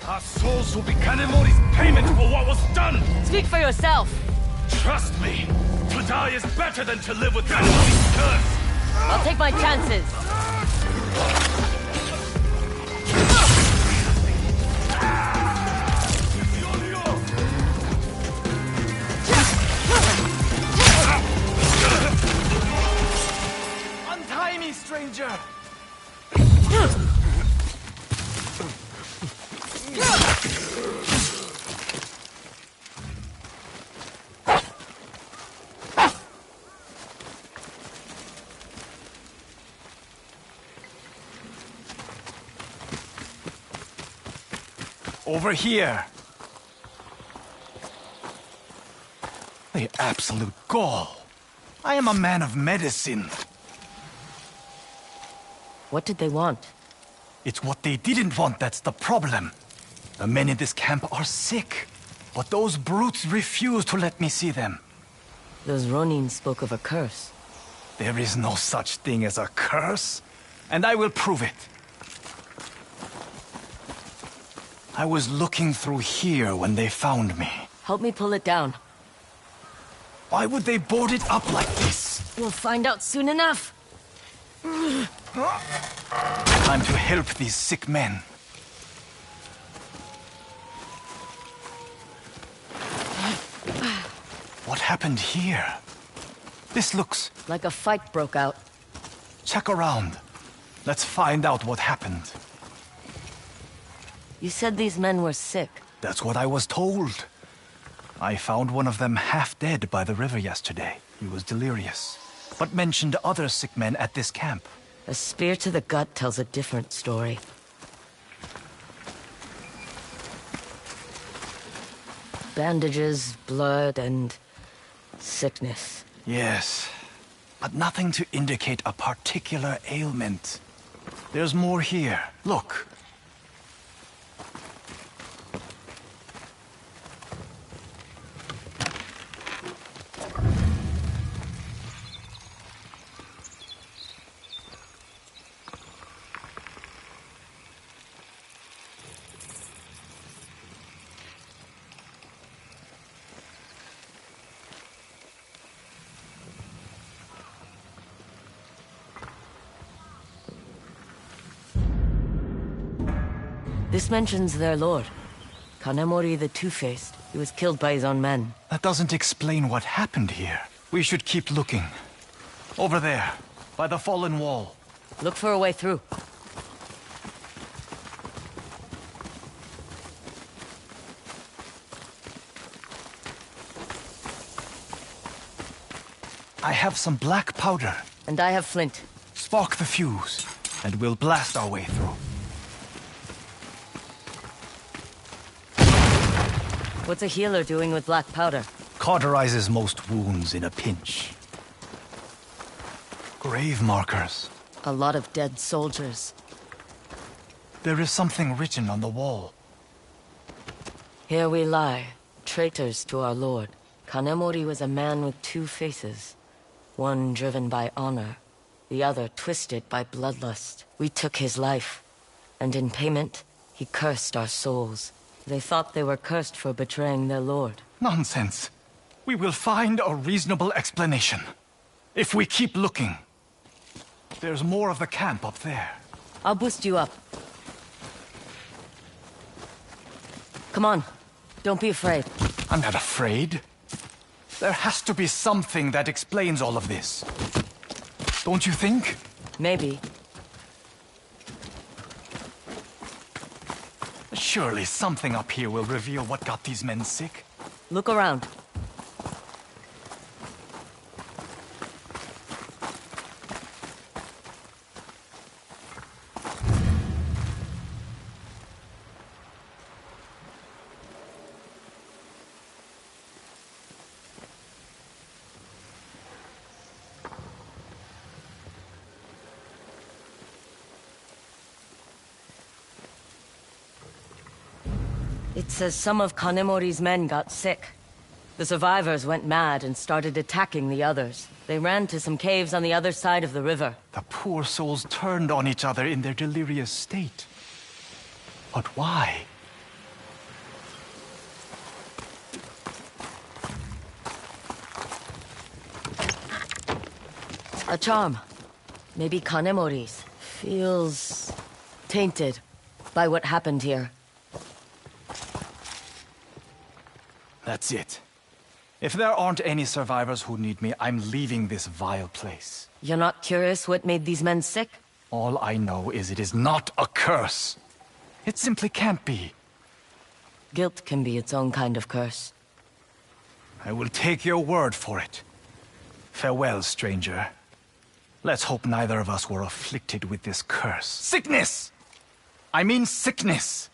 Our souls will be Kanemori's payment for what was done! Speak for yourself! Trust me, to die is better than to live with Kanemori's curse! I'll take my chances! Untie me, stranger! Over here. The absolute gall. I am a man of medicine. What did they want? It's what they didn't want that's the problem. The men in this camp are sick, but those brutes refuse to let me see them. Those Ronin spoke of a curse. There is no such thing as a curse, and I will prove it. I was looking through here when they found me. Help me pull it down. Why would they board it up like this? We'll find out soon enough. Time to help these sick men. What happened here? This looks... like a fight broke out. Check around. Let's find out what happened. You said these men were sick. That's what I was told. I found one of them half dead by the river yesterday. He was delirious, but mentioned other sick men at this camp. A spear to the gut tells a different story. Bandages, blood, and sickness. Yes, but nothing to indicate a particular ailment. There's more here. Look. This mentions their lord. Kanemori the Two-Faced. He was killed by his own men. That doesn't explain what happened here. We should keep looking. Over there, by the fallen wall. Look for a way through. I have some black powder. And I have flint. Spark the fuse, and we'll blast our way through. What's a healer doing with black powder? Cauterizes most wounds in a pinch. Grave markers. A lot of dead soldiers. There is something written on the wall. Here we lie, traitors to our lord. Kanemori was a man with two faces. One driven by honor, the other twisted by bloodlust. We took his life, and in payment, he cursed our souls. They thought they were cursed for betraying their lord. Nonsense. We will find a reasonable explanation. If we keep looking. There's more of the camp up there. I'll boost you up. Come on. Don't be afraid. I'm not afraid. There has to be something that explains all of this. Don't you think? Maybe. Surely something up here will reveal what got these men sick. Look around. It says some of Kanemori's men got sick. The survivors went mad and started attacking the others. They ran to some caves on the other side of the river. The poor souls turned on each other in their delirious state. But why? A charm. Maybe Kanemori's. Feels tainted by what happened here. That's it. If there aren't any survivors who need me, I'm leaving this vile place. You're not curious what made these men sick? All I know is it is not a curse. It simply can't be. Guilt can be its own kind of curse. I will take your word for it. Farewell, stranger. Let's hope neither of us were afflicted with this curse. Sickness! I mean sickness!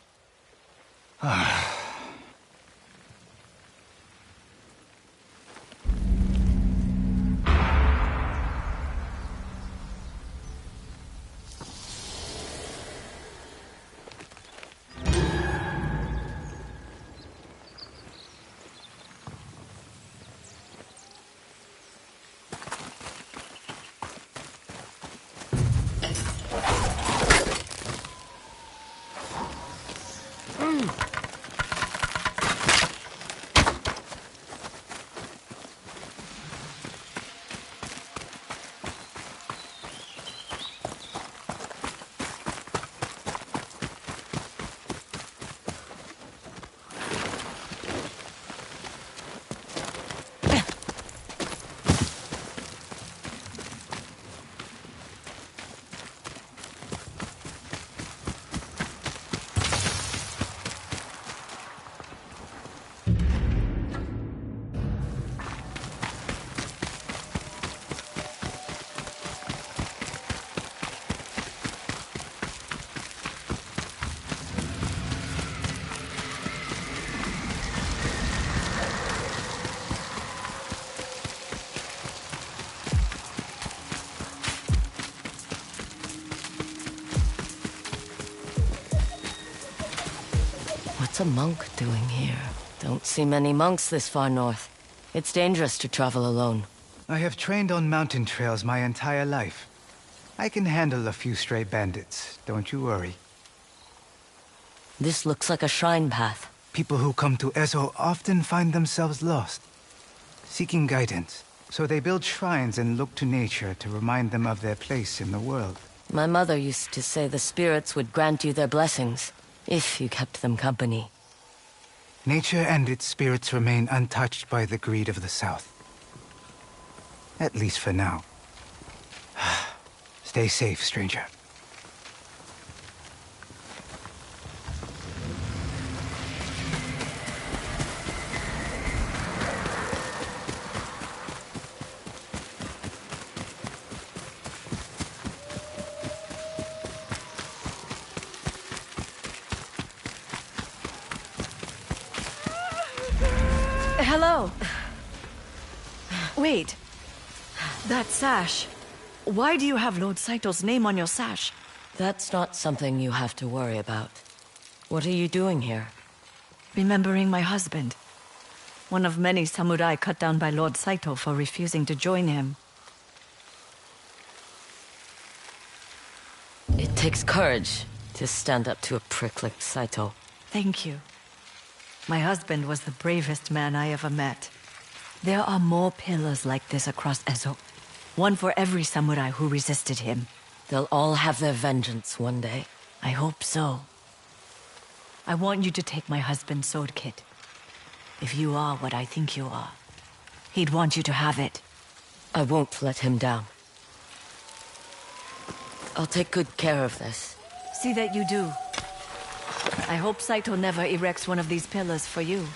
What's a monk doing here? Don't see many monks this far north. It's dangerous to travel alone. I have trained on mountain trails my entire life. I can handle a few stray bandits, don't you worry. This looks like a shrine path. People who come to Ezo often find themselves lost, seeking guidance. So they build shrines and look to nature to remind them of their place in the world. My mother used to say the spirits would grant you their blessings. If you kept them company. Nature and its spirits remain untouched by the greed of the South. At least for now. Stay safe, stranger. Hello. Wait. That sash. Why do you have Lord Saito's name on your sash? That's not something you have to worry about. What are you doing here? Remembering my husband. One of many samurai cut down by Lord Saito for refusing to join him. It takes courage to stand up to a prick like Saito. Thank you. My husband was the bravest man I ever met. There are more pillars like this across Ezo. One for every samurai who resisted him. They'll all have their vengeance one day. I hope so. I want you to take my husband's sword kit. If you are what I think you are, he'd want you to have it. I won't let him down. I'll take good care of this. See that you do. I hope Saito never erects one of these pillars for you.